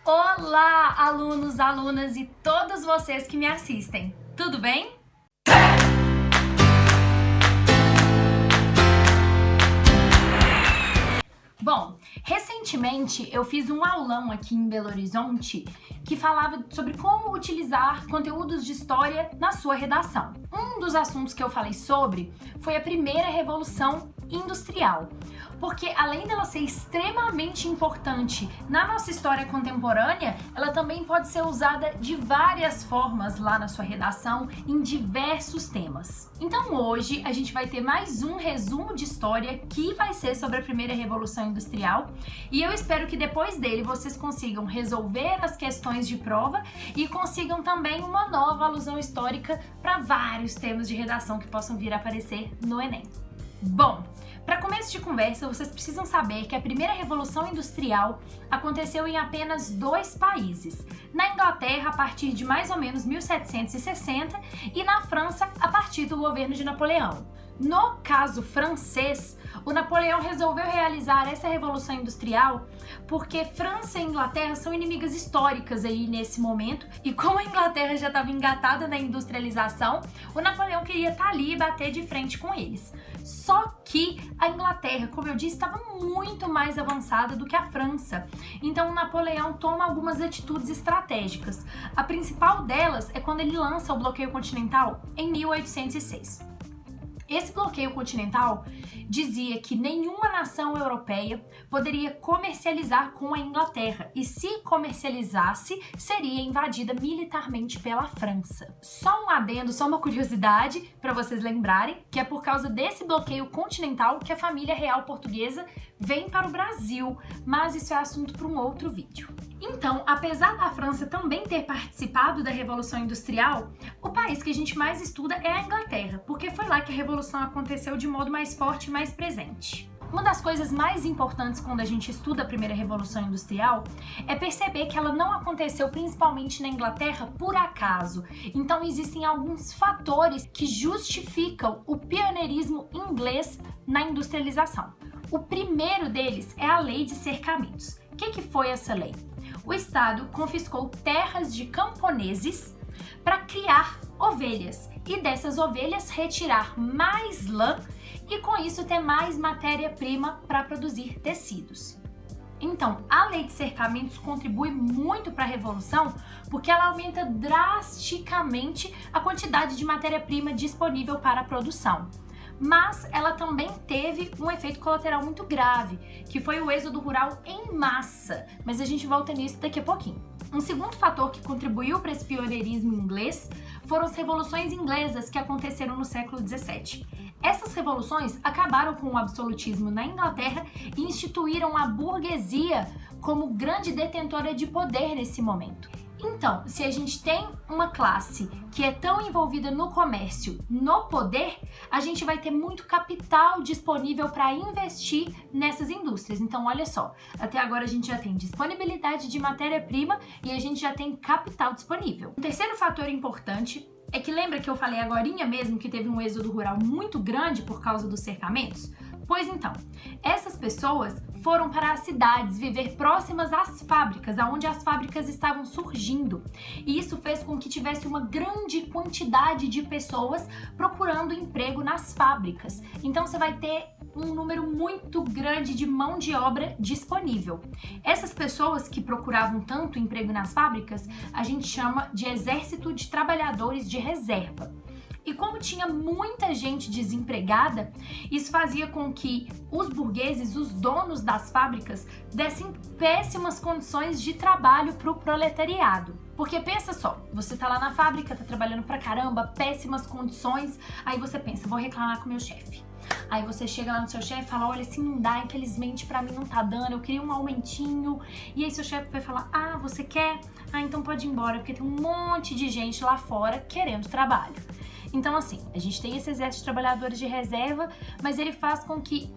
Olá, alunos, alunas e todos vocês que me assistem. Tudo bem? Bom, recentemente eu fiz um aulão aqui em Belo Horizonte que falava sobre como utilizar conteúdos de história na sua redação. Um dos assuntos que eu falei sobre foi a primeira revolução industrial, porque além dela ser extremamente importante na nossa história contemporânea, ela também pode ser usada de várias formas lá na sua redação em diversos temas. Então hoje a gente vai ter mais um resumo de história que vai ser sobre a primeira revolução industrial e eu espero que depois dele vocês consigam resolver as questões de prova e consigam também uma nova alusão histórica para vários temas de redação que possam vir a aparecer no Enem. Bom, para começo de conversa, vocês precisam saber que a primeira revolução industrial aconteceu em apenas 2 países, na Inglaterra a partir de mais ou menos 1760 e na França a partir do governo de Napoleão. No caso francês, o Napoleão resolveu realizar essa revolução industrial porque França e Inglaterra são inimigas históricas aí nesse momento e como a Inglaterra já estava engatada na industrialização, o Napoleão queria estar ali e bater de frente com eles. Só que a Inglaterra, como eu disse, estava muito mais avançada do que a França. Então o Napoleão toma algumas atitudes estratégicas. A principal delas é quando ele lança o bloqueio continental em 1806. Esse bloqueio continental dizia que nenhuma nação europeia poderia comercializar com a Inglaterra e se comercializasse, seria invadida militarmente pela França. Só um adendo, só uma curiosidade para vocês lembrarem, que é por causa desse bloqueio continental que a família real portuguesa vem para o Brasil, mas isso é assunto para um outro vídeo. Então, apesar da França também ter participado da Revolução Industrial, o país que a gente mais estuda é a Inglaterra, porque foi lá que a Revolução aconteceu de modo mais forte e mais presente. Uma das coisas mais importantes quando a gente estuda a primeira Revolução Industrial é perceber que ela não aconteceu principalmente na Inglaterra por acaso. Então existem alguns fatores que justificam o pioneirismo inglês na industrialização. O primeiro deles é a Lei de Cercamentos. O que foi essa lei? O Estado confiscou terras de camponeses para criar ovelhas e dessas ovelhas retirar mais lã e com isso ter mais matéria-prima para produzir tecidos. Então, a Lei de Cercamentos contribui muito para a Revolução porque ela aumenta drasticamente a quantidade de matéria-prima disponível para a produção. Mas ela também teve um efeito colateral muito grave, que foi o êxodo rural em massa, mas a gente volta nisso daqui a pouquinho. Um segundo fator que contribuiu para esse pioneirismo inglês foram as revoluções inglesas que aconteceram no século XVII. Essas revoluções acabaram com o absolutismo na Inglaterra e instituíram a burguesia como grande detentora de poder nesse momento. Então, se a gente tem uma classe que é tão envolvida no comércio, no poder, a gente vai ter muito capital disponível para investir nessas indústrias. Então, olha só, até agora a gente já tem disponibilidade de matéria-prima e a gente já tem capital disponível. Um terceiro fator importante é que lembra que eu falei agorinha mesmo que teve um êxodo rural muito grande por causa dos cercamentos? Pois então, essas pessoas foram para as cidades viver próximas às fábricas, aonde as fábricas estavam surgindo. E isso fez com que tivesse uma grande quantidade de pessoas procurando emprego nas fábricas. Então você vai ter um número muito grande de mão de obra disponível. Essas pessoas que procuravam tanto emprego nas fábricas, a gente chama de exército de trabalhadores de reserva. E como tinha muita gente desempregada, isso fazia com que os burgueses, os donos das fábricas, dessem péssimas condições de trabalho para o proletariado. Porque pensa só, você tá lá na fábrica, tá trabalhando pra caramba, péssimas condições, aí você pensa, vou reclamar com o meu chefe. Aí você chega lá no seu chefe e fala, olha, assim não dá, infelizmente pra mim não tá dando, eu queria um aumentinho. E aí seu chefe vai falar, ah, você quer? Ah, então pode ir embora, porque tem um monte de gente lá fora querendo trabalho. Então assim, a gente tem esse exército de trabalhadores de reserva, mas ele faz com que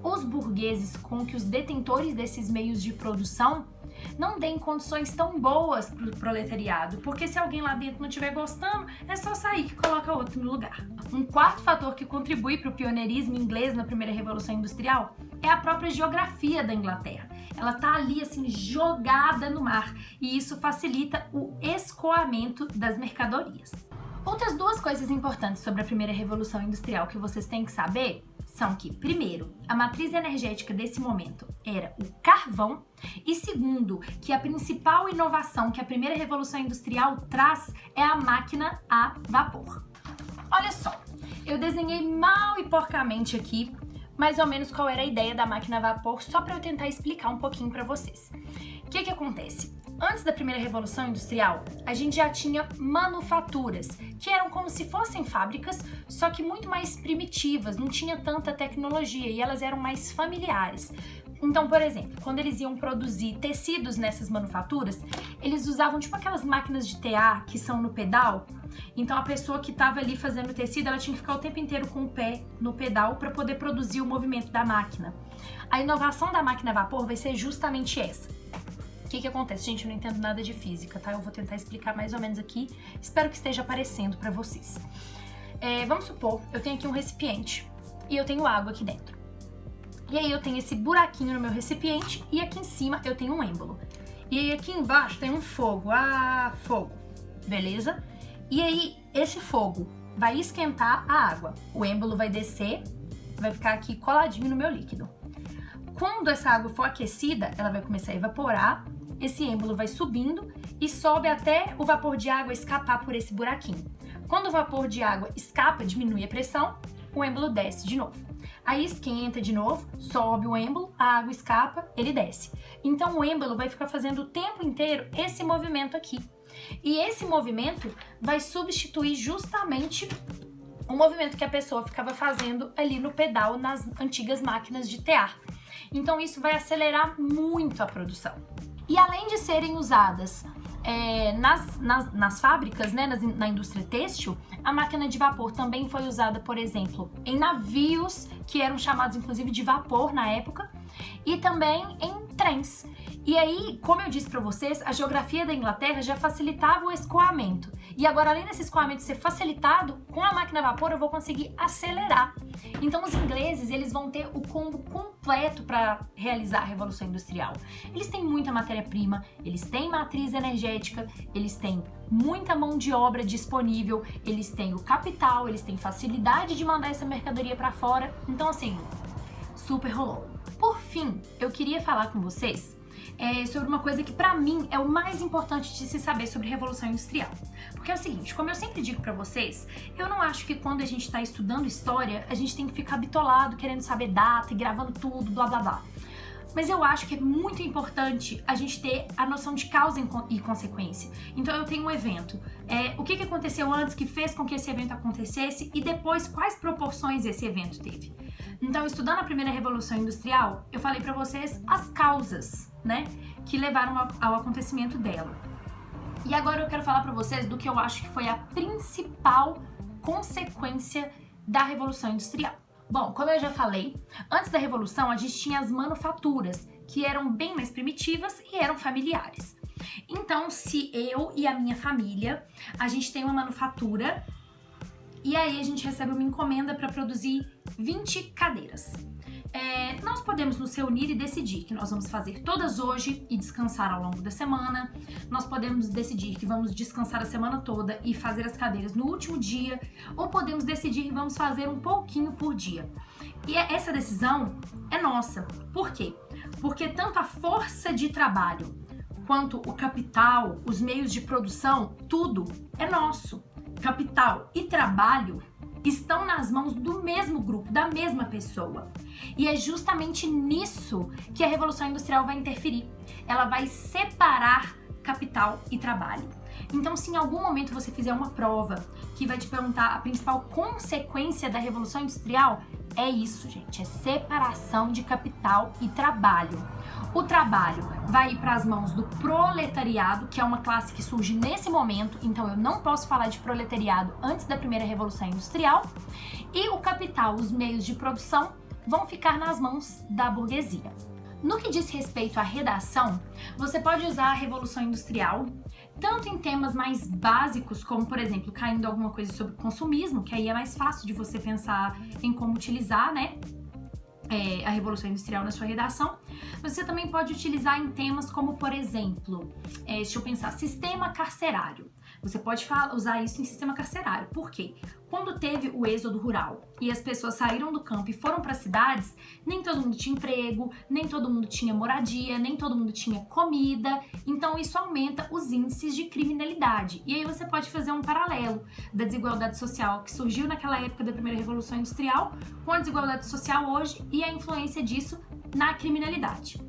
os burgueses, com que os detentores desses meios de produção Não deem condições tão boas para o proletariado, porque se alguém lá dentro não estiver gostando, é só sair que coloca outro no lugar. Um quarto fator que contribui para o pioneirismo inglês na primeira Revolução Industrial é a própria geografia da Inglaterra. Ela tá ali assim jogada no mar e isso facilita o escoamento das mercadorias. Outras duas coisas importantes sobre a primeira Revolução Industrial que vocês têm que saber são que, primeiro, a matriz energética desse momento era o carvão e, segundo, que a principal inovação que a primeira Revolução Industrial traz é a máquina a vapor. Olha só, eu desenhei mal e porcamente aqui mais ou menos qual era a ideia da máquina a vapor, só para eu tentar explicar um pouquinho para vocês. O que acontece? Antes da primeira Revolução Industrial, a gente já tinha manufaturas, que eram como se fossem fábricas, só que muito mais primitivas, não tinha tanta tecnologia e elas eram mais familiares. Então, por exemplo, quando eles iam produzir tecidos nessas manufaturas, eles usavam tipo aquelas máquinas de tear que são no pedal. Então a pessoa que estava ali fazendo o tecido, ela tinha que ficar o tempo inteiro com o pé no pedal para poder produzir o movimento da máquina. A inovação da máquina a vapor vai ser justamente essa. O que acontece? Gente, eu não entendo nada de física, tá? Eu vou tentar explicar mais ou menos aqui. Espero que esteja aparecendo para vocês. Vamos supor, eu tenho aqui um recipiente e eu tenho água aqui dentro. E aí eu tenho esse buraquinho no meu recipiente e aqui em cima eu tenho um êmbolo. E aí aqui embaixo tem um fogo. Fogo. Beleza? E aí esse fogo vai esquentar a água. O êmbolo vai descer, vai ficar aqui coladinho no meu líquido. Quando essa água for aquecida, ela vai começar a evaporar, esse êmbolo vai subindo e sobe até o vapor de água escapar por esse buraquinho. Quando o vapor de água escapa, diminui a pressão, o êmbolo desce de novo. Aí esquenta de novo, sobe o êmbolo, a água escapa, ele desce. Então o êmbolo vai ficar fazendo o tempo inteiro esse movimento aqui. E esse movimento vai substituir justamente o movimento que a pessoa ficava fazendo ali no pedal nas antigas máquinas de tear. Então isso vai acelerar muito a produção. E além de serem usadas nas fábricas, né, na indústria têxtil, a máquina de vapor também foi usada, por exemplo, em navios, que eram chamados inclusive de vapor na época, e também em trens. E aí, como eu disse para vocês, a geografia da Inglaterra já facilitava o escoamento. E agora, além desse escoamento ser facilitado, com a máquina a vapor eu vou conseguir acelerar. Então os ingleses, eles vão ter o combo completo para realizar a Revolução Industrial. Eles têm muita matéria-prima, eles têm matriz energética, eles têm muita mão de obra disponível, eles têm o capital, eles têm facilidade de mandar essa mercadoria para fora. Então assim, super rolou. Por fim, eu queria falar com vocês sobre uma coisa que pra mim é o mais importante de se saber sobre Revolução Industrial. Porque é o seguinte, como eu sempre digo pra vocês, eu não acho que quando a gente tá estudando história, a gente tem que ficar bitolado, querendo saber data e gravando tudo, blá blá blá. Mas eu acho que é muito importante a gente ter a noção de causa e consequência. Então eu tenho um evento, o que aconteceu antes que fez com que esse evento acontecesse e depois quais proporções esse evento teve. Então, estudando a primeira Revolução Industrial, eu falei pra vocês as causas, né, que levaram ao acontecimento dela. E agora eu quero falar pra vocês do que eu acho que foi a principal consequência da Revolução Industrial. Bom, como eu já falei, antes da Revolução a gente tinha as manufaturas, que eram bem mais primitivas e eram familiares. Então, se eu e a minha família, a gente tem uma manufatura, e aí a gente recebe uma encomenda para produzir 20 cadeiras. Nós podemos nos reunir e decidir que nós vamos fazer todas hoje e descansar ao longo da semana. Nós podemos decidir que vamos descansar a semana toda e fazer as cadeiras no último dia, ou podemos decidir que vamos fazer um pouquinho por dia. E essa decisão é nossa. Por quê? Porque tanto a força de trabalho quanto o capital, os meios de produção, tudo é nosso. Capital e trabalho estão nas mãos do mesmo grupo, da mesma pessoa. E é justamente nisso que a Revolução Industrial vai interferir. Ela vai separar capital e trabalho. Então, se em algum momento você fizer uma prova que vai te perguntar a principal consequência da Revolução Industrial, é isso, gente, é separação de capital e trabalho. O trabalho vai ir para as mãos do proletariado, que é uma classe que surge nesse momento, então eu não posso falar de proletariado antes da primeira Revolução Industrial, e o capital, os meios de produção, vão ficar nas mãos da burguesia. No que diz respeito à redação, você pode usar a Revolução Industrial, tanto em temas mais básicos, como, por exemplo, caindo alguma coisa sobre consumismo, que aí é mais fácil de você pensar em como utilizar, né? A Revolução Industrial na sua redação. Você também pode utilizar em temas como, por exemplo, deixa eu pensar, sistema carcerário. Você pode usar isso em sistema carcerário. Por quê? Quando teve o êxodo rural e as pessoas saíram do campo e foram para as cidades, nem todo mundo tinha emprego, nem todo mundo tinha moradia, nem todo mundo tinha comida. Então isso aumenta os índices de criminalidade. E aí você pode fazer um paralelo da desigualdade social que surgiu naquela época da primeira Revolução Industrial com a desigualdade social hoje e a influência disso na criminalidade.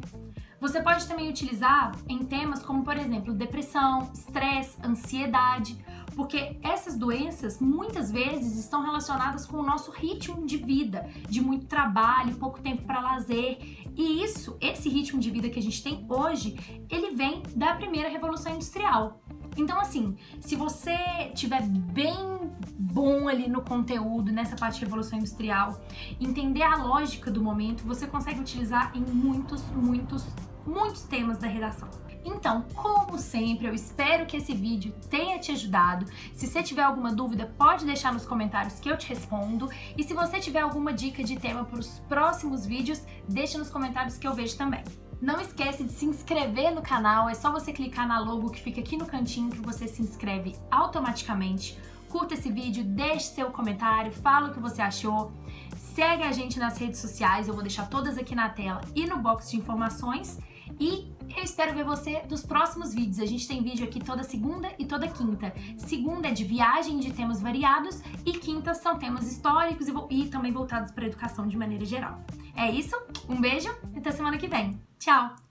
Você pode também utilizar em temas como, por exemplo, depressão, estresse, ansiedade, porque essas doenças muitas vezes estão relacionadas com o nosso ritmo de vida, de muito trabalho, pouco tempo para lazer. E esse ritmo de vida que a gente tem hoje, ele vem da primeira Revolução Industrial. Então, assim, se você tiver bem bom ali no conteúdo, nessa parte de Revolução Industrial, entender a lógica do momento, você consegue utilizar em muitos temas da redação. Então, como sempre, eu espero que esse vídeo tenha te ajudado. Se você tiver alguma dúvida, pode deixar nos comentários que eu te respondo. E se você tiver alguma dica de tema para os próximos vídeos, deixa nos comentários que eu vejo também. Não esquece de se inscrever no canal, é só você clicar na logo que fica aqui no cantinho que você se inscreve automaticamente. Curta esse vídeo, deixe seu comentário, fala o que você achou. Segue a gente nas redes sociais, eu vou deixar todas aqui na tela e no box de informações. E eu espero ver você nos próximos vídeos. A gente tem vídeo aqui toda segunda e toda quinta. Segunda é de viagem de temas variados e quinta são temas históricos e também voltados para a educação de maneira geral. É isso, um beijo e até semana que vem. Tchau!